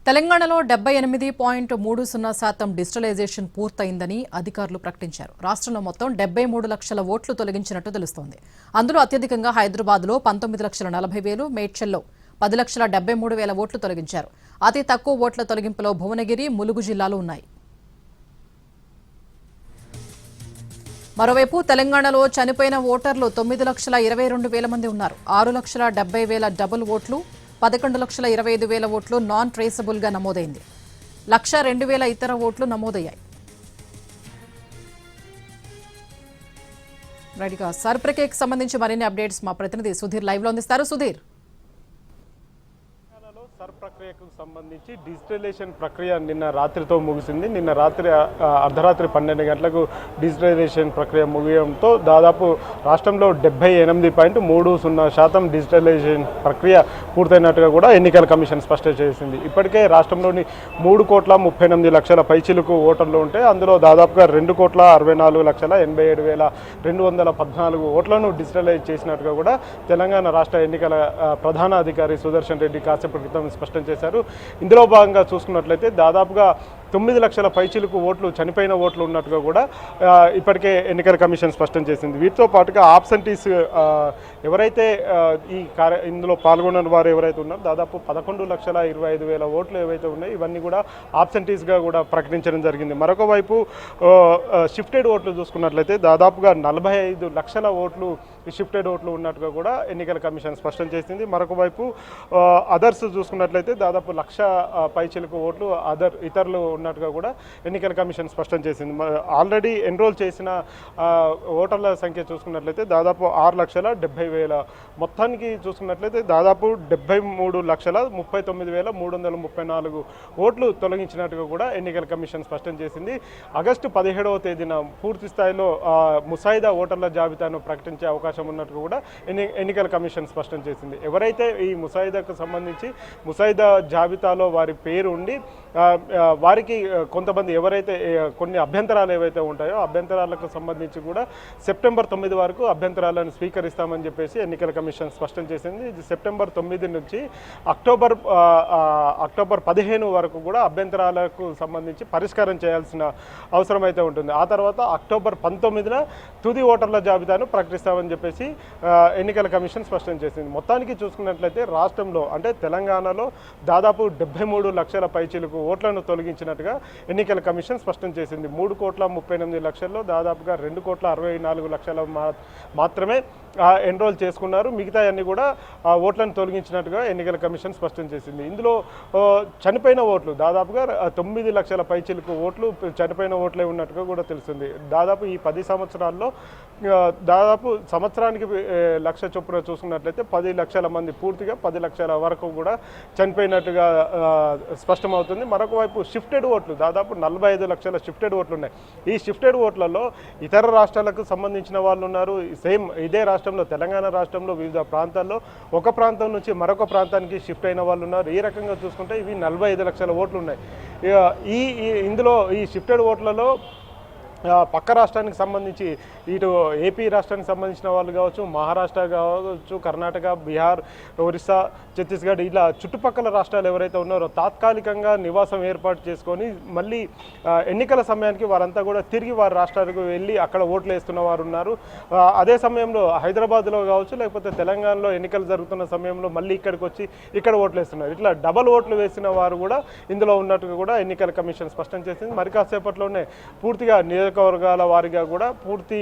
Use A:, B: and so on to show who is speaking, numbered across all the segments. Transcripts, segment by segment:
A: తెలంగాణలో 78.30% డిజిటలైజేషన్ పూర్తయిందని అధికారులు ప్రకటించారు. రాష్ట్రంలో మొత్తం 73 లక్షల ఓట్లు తొలగించినట్టు తెలుస్తోంది. అందులో అత్యధికంగా హైదరాబాద్లో 19,40,000, మేడ్చల్లో 10,73,000 ఓట్లు తొలగించారు. అతి తక్కువ ఓట్ల తొలగింపులో భువనగిరి, ములుగు జిల్లాలు ఉన్నాయి. మరోవైపు తెలంగాణలో చనిపోయిన ఓటర్లు 9,22,000 మంది ఉన్నారు. 6,70,000 డబుల్ ఓట్లు, 11,25,000 ఓట్లు నాన్ ట్రేసబుల్ గా నమోదైంది. 1,02,000 ఇతర ఓట్లు నమోదయ్యాయి. రైట్గా సర్ప్రకేకి సంబంధించి మరిన్ని అప్డేట్స్ మా ప్రతినిధి సుధీర్ లైవ్ లో అందిస్తారు. సుధీర్,
B: సర్ ప్రక్రియకు సంబంధించి డిజిటలైజేషన్ ప్రక్రియ నిన్న రాత్రితో ముగిసింది. నిన్న రాత్రి అర్ధరాత్రి 12 గంటలకు డిజిటలైజేషన్ ప్రక్రియ ముగియడంతో దాదాపు రాష్ట్రంలో 78.30% డిజిటలైజేషన్ ప్రక్రియ పూర్తయినట్టుగా కూడా ఎన్నికల కమిషన్ స్పష్టం చేసింది. ఇప్పటికే రాష్ట్రంలోని 3,38,00,000 పైచిలుకు ఓటర్లు ఉంటే అందులో దాదాపుగా 2,64,87,214 ఓట్లను డిజిటలైజ్ చేసినట్టుగా కూడా తెలంగాణ రాష్ట్ర ఎన్నికల ప్రధాన అధికారి సుదర్శన్ రెడ్డి కాసేపటి క్రితం స్పష్టం చేశారు. ఇందులో భాగంగా చూసుకున్నట్లయితే దాదాపుగా 9 లక్షల పైచిలుకు ఓట్లు చనిపోయిన ఓట్లు ఉన్నట్టుగా కూడా ఇప్పటికే ఎన్నికల కమిషన్ స్పష్టం చేసింది. వీటితో పాటుగా ఆబ్సెంటీస్ ఎవరైతే ఇందులో పాల్గొన్న వారు ఎవరైతే ఉన్నారో దాదాపు 11,25,000 ఓట్లు ఏవైతే ఉన్నాయో ఇవన్నీ కూడా ఆబ్సెంటీస్గా కూడా ప్రకటించడం జరిగింది. మరొక వైపు షిఫ్టెడ్ ఓట్లు చూసుకున్నట్లయితే దాదాపుగా 45 లక్షల ఓట్లు షిఫ్టెడ్ ఓట్లు ఉన్నట్టుగా కూడా ఎన్నికల కమిషన్ స్పష్టం చేసింది. మరొక వైపు అదర్స్ చూసుకున్నట్లయితే దాదాపు 1,00,000 పైచిలుకు ఓట్లు ఇతరులు ఉన్నట్టుగా కూడా ఎన్నికల కమిషన్ స్పష్టం చేసింది. ఆల్రెడీ ఎన్రోల్ చేసిన ఓటర్ల సంఖ్య చూసుకున్నట్లయితే దాదాపు 6,70,000 మొత్తానికి చూసుకున్నట్లయితే దాదాపు 73,39,334 ఓట్లు తొలగించినట్టుగా కూడా ఎన్నికల కమిషన్ స్పష్టం చేసింది. ఆగస్టు 17వ తేదీన పూర్తి స్థాయిలో ముసాయిదా ఓటర్ల జాబితాను ప్రకటించే అవకాశం ఉన్నట్టుగా కూడా ఎన్నికల కమిషన్ స్పష్టం చేసింది. ఎవరైతే ఈ ముసాయిదాకు సంబంధించి ముసాయిదా జాబితాలో వారి పేరు ఉండి వారికి కొంతమంది ఎవరైతే కొన్ని అభ్యంతరాలు ఏవైతే ఉంటాయో అభ్యంతరాలకు సంబంధించి కూడా సెప్టెంబర్ 9 వరకు అభ్యంతరాలను స్వీకరిస్తామని చెప్పేసి ఎన్నికల కమిషన్ స్పష్టం చేసింది. ఇది సెప్టెంబర్ 9 నుంచి అక్టోబర్ 15 వరకు కూడా అభ్యంతరాలకు సంబంధించి పరిష్కారం చేయాల్సిన అవసరం అయితే ఉంటుంది. ఆ తర్వాత అక్టోబర్ 19న తుది ఓటర్ల జాబితాను ప్రకటిస్తామని చెప్పేసి ఎన్నికల కమిషన్ స్పష్టం చేసింది. మొత్తానికి చూసుకున్నట్లయితే రాష్ట్రంలో అంటే తెలంగాణలో దాదాపు 73 లక్షల పైచిలుకు ఓట్లను తొలగించినట్టుగా ఎన్నికల కమిషన్ స్పష్టం చేసింది. 3,38,00,000లో దాదాపుగా 2,64,00,000 మాత్రమే ఎన్రోల్ చేసుకున్నారు. మిగతా అన్ని కూడా ఓట్లను తొలగించినట్టుగా ఎన్నికల కమిషన్ స్పష్టం చేసింది. ఇందులో చనిపోయిన ఓట్లు దాదాపుగా 9 లక్షల పైచిలుకు ఓట్లు చనిపోయిన ఓట్లే ఉన్నట్టుగా కూడా తెలుస్తుంది. దాదాపు ఈ 10 సంవత్సరాల్లో దాదాపు సంవత్సరానికి 1,00,000 చొప్పున చూసుకున్నట్లయితే 10 లక్షల మంది పూర్తిగా 10 లక్షల వరకు కూడా చనిపోయినట్టుగా స్పష్టమవుతుంది. మరొక వైపు షిఫ్టెడ్ ఓట్లు దాదాపు 45 లక్షల షిఫ్టెడ్ ఓట్లు ఉన్నాయి. ఈ షిఫ్టెడ్ ఓట్లలో ఇతర రాష్ట్రాలకు సంబంధించిన వాళ్ళు ఉన్నారు. సేమ్ ఇదే రాష్ట్రంలో తెలంగాణ రాష్ట్రంలో వివిధ ప్రాంతాల్లో ఒక ప్రాంతం నుంచి మరొక ప్రాంతానికి షిఫ్ట్ అయిన వాళ్ళు ఉన్నారు. ఈ రకంగా చూసుకుంటే ఇవి 45 లక్షల ఓట్లు ఉన్నాయి. ఇందులో ఈ షిఫ్టెడ్ ఓట్లలో పక్క రాష్ట్రానికి సంబంధించి ఇటు ఏపీ రాష్ట్రానికి సంబంధించిన వాళ్ళు కావచ్చు, మహారాష్ట్ర కావచ్చు, కర్ణాటక, బీహార్, ఒరిస్సా, ఛత్తీస్గఢ్ ఇలా చుట్టుపక్కల రాష్ట్రాలు ఎవరైతే ఉన్నారో తాత్కాలికంగా నివాసం ఏర్పాటు చేసుకొని మళ్ళీ ఎన్నికల సమయానికి వారంతా కూడా తిరిగి వారి రాష్ట్రాలకు వెళ్ళి అక్కడ ఓట్లు వేస్తున్న వారు ఉన్నారు. అదే సమయంలో హైదరాబాద్లో కావచ్చు లేకపోతే తెలంగాణలో ఎన్నికలు జరుగుతున్న సమయంలో మళ్ళీ ఇక్కడికి వచ్చి ఇక్కడ ఓట్లు వేస్తున్నారు. ఇట్లా డబల్ ఓట్లు వేసిన వారు కూడా ఇందులో ఉన్నట్టుగా కూడా ఎన్నికల కమిషన్ స్పష్టం చేసింది. మరి కాసేపట్లోనే పూర్తిగా నియోజకవర్గాల వారిగా కూడా పూర్తి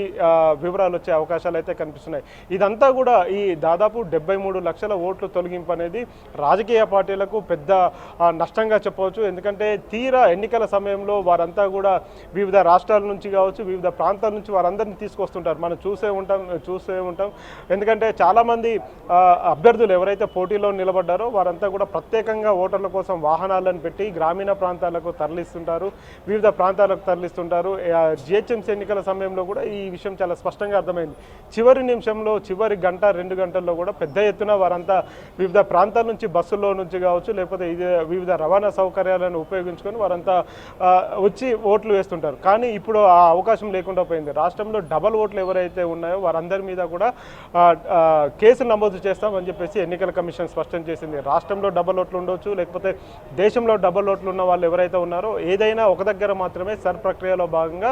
B: వివరాలు వచ్చే అవకాశాలు అయితే కనిపిస్తున్నాయి. ఇదంతా కూడా ఈ దాదాపు 73 లక్షల ఓట్లు తొలగింపు అనేది రాజకీయ పార్టీలకు పెద్ద నష్టంగా చెప్పవచ్చు. ఎందుకంటే తీరా ఎన్నికల సమయంలో వారంతా కూడా వివిధ రాష్ట్రాల నుంచి కావచ్చు, వివిధ ప్రాంతాల నుంచి వారందరినీ తీసుకొస్తుంటారు. మనం చూసే ఉంటాం. ఎందుకంటే చాలామంది అభ్యర్థులు ఎవరైతే పోటీలో నిలబడ్డారో వారంతా కూడా ప్రత్యేకంగా ఓటర్ల కోసం వాహనాలను పెట్టి గ్రామీణ ప్రాంతాలకు తరలిస్తుంటారు, వివిధ ప్రాంతాలకు తరలిస్తుంటారు. జిహెచ్ఎంసీ ఎన్నికల సమయంలో కూడా ఈ విషయం చాలా స్పష్టంగా అర్థమైంది. చివరి నిమిషంలో చివరి గంట 2 గంటల్లో కూడా పెద్ద ఎత్తున వారంతా వివిధ ప్రాంతాల నుంచి బస్సుల్లో నుంచి కావచ్చు, లేకపోతే వివిధ రవాణా సౌకర్యాలను ఉపయోగించుకొని వారంతా వచ్చి ఓట్లు వేస్తుంటారు. కానీ ఇప్పుడు ఆ అవకాశం లేకుండా పోయింది. రాష్ట్రంలో డబల్ ఓట్లు ఎవరైతే ఉన్నాయో వారందరి మీద కూడా కేసులు నమోదు చేస్తామని చెప్పేసి ఎన్నికల కమిషన్ స్పష్టం చేసింది. రాష్ట్రంలో డబల్ ఓట్లు ఉండొచ్చు, లేకపోతే దేశంలో డబల్ ఓట్లు ఉన్న వాళ్ళు ఎవరైతే ఉన్నారో ఏదైనా ఒక దగ్గర మాత్రమే సర్ ప్రక్రియలో భాగంగా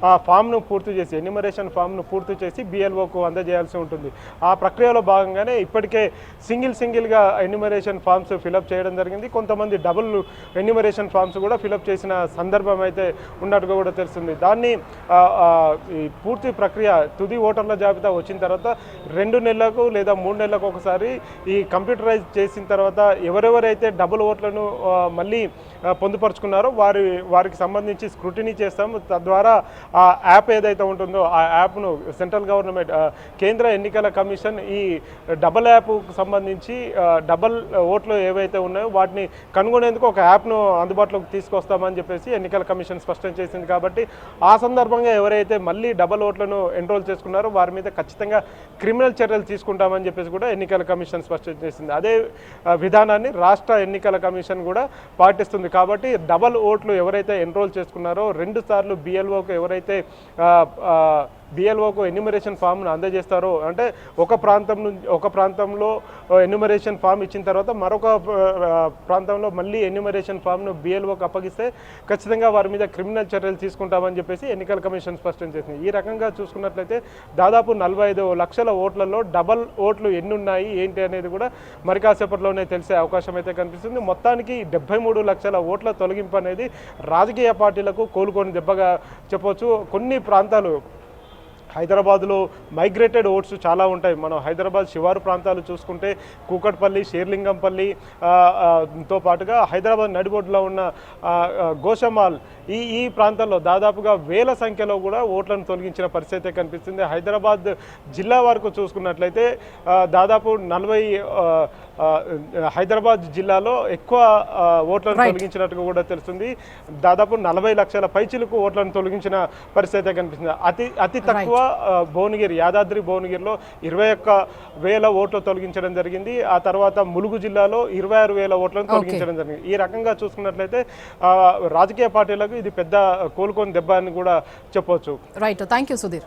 B: ఆ ఫామ్ను పూర్తి చేసి ఎన్యూమరేషన్ ఫామ్ను పూర్తి చేసి బిఎల్ఓకు అందజేయాల్సి ఉంటుంది. ఆ ప్రక్రియలో భాగంగానే ఇప్పటికే సింగిల్గా ఎన్యూమరేషన్ ఫామ్స్ ఫిలప్ చేయడం జరిగింది. కొంతమంది డబుల్ ఎన్యూమరేషన్ ఫామ్స్ కూడా ఫిలప్ చేసిన సందర్భం అయితే ఉన్నట్టుగా కూడా తెలుస్తుంది. దాన్ని ఈ పూర్తి ప్రక్రియ తుది ఓటర్ల జాబితా వచ్చిన తర్వాత 2 నెలలకు లేదా 3 నెలలకు ఒకసారి ఈ కంప్యూటరైజ్ చేసిన తర్వాత ఎవరెవరైతే డబుల్ ఓట్లను మళ్ళీ పొందుపరుచుకున్నారో వారికి సంబంధించి స్క్రూటినీ చేస్తాము. తద్వారా ఆ యాప్ ఏదైతే ఉంటుందో ఆ యాప్ను సెంట్రల్ గవర్నమెంట్ కేంద్ర ఎన్నికల కమిషన్ ఈ డబల్ యాప్కు సంబంధించి డబల్ ఓట్లు ఏవైతే ఉన్నాయో వాటిని కనుగొనేందుకు ఒక యాప్ను అందుబాటులోకి తీసుకొస్తామని చెప్పేసి ఎన్నికల కమిషన్ స్పష్టం చేసింది. కాబట్టి ఆ సందర్భంగా ఎవరైతే మళ్ళీ డబల్ ఓట్లను ఎన్రోల్ చేసుకున్నారో వారి మీద ఖచ్చితంగా క్రిమినల్ చర్యలు తీసుకుంటామని చెప్పేసి కూడా ఎన్నికల కమిషన్ స్పష్టం చేసింది. అదే విధానాన్ని రాష్ట్ర ఎన్నికల కమిషన్ కూడా పాటిస్తుంది. కాబట్టి డబల్ ఓట్లు ఎవరైతే ఎన్రోల్ చేసుకున్నారో 2 సార్లు బిఎల్ఓకు ఎవరైతే బిఎల్ఓకు ఎన్యూమరేషన్ ఫామ్ను అందజేస్తారో, అంటే ఒక ప్రాంతంలో ఎన్యూమరేషన్ ఫామ్ ఇచ్చిన తర్వాత మరొక ప్రాంతంలో మళ్ళీ ఎన్యూమరేషన్ ఫామ్ను బిఎల్ఓకు అప్పగిస్తే ఖచ్చితంగా వారి మీద క్రిమినల్ చర్యలు తీసుకుంటామని చెప్పేసి ఎన్నికల కమిషన్ స్పష్టం చేసింది. ఈ రకంగా చూసుకున్నట్లయితే దాదాపు 45 లక్షల ఓట్లలో డబల్ ఓట్లు ఎన్ని ఉన్నాయి ఏంటి అనేది కూడా మరి కాసేపట్లోనే తెలిసే అవకాశం అయితే కనిపిస్తుంది. మొత్తానికి 73 లక్షల ఓట్ల తొలగింపు అనేది రాజకీయ పార్టీలకు కోలుకొని దెబ్బగా చెప్పవచ్చు. కొన్ని ప్రాంతాలు హైదరాబాద్లో మైగ్రేటెడ్ ఓట్స్ చాలా ఉంటాయి. మనం హైదరాబాద్ శివారు ప్రాంతాలు చూసుకుంటే కూకట్పల్లి, షేర్లింగంపల్లి తో పాటుగా హైదరాబాద్ నడిబొడ్డులో ఉన్న గోషమాల్ ఈ ప్రాంతాల్లో దాదాపుగా వేల సంఖ్యలో కూడా ఓట్లను తొలగించిన పరిస్థితి కనిపిస్తుంది. హైదరాబాద్ జిల్లా వరకు చూసుకున్నట్లయితే దాదాపు 40 హైదరాబాద్ జిల్లాలో ఎక్కువ ఓట్లను తొలగించినట్టుగా కూడా తెలుస్తుంది. దాదాపు 40 లక్షల పైచిలకు ఓట్లను తొలగించిన పరిస్థితి కనిపిస్తుంది. అతి తక్కువ భువనగిరి, యాదాద్రి భువనగిరిలో 21,000 ఓట్లు తొలగించడం జరిగింది. ఆ తర్వాత ములుగు జిల్లాలో 26,000 ఓట్లను తొలగించడం జరిగింది. ఈ రకంగా చూసుకున్నట్లయితే రాజకీయ పార్టీలకు ఇది పెద్ద కోలుకొని దెబ్బ అని కూడా చెప్పవచ్చు.
A: Right, thank you Sudheer.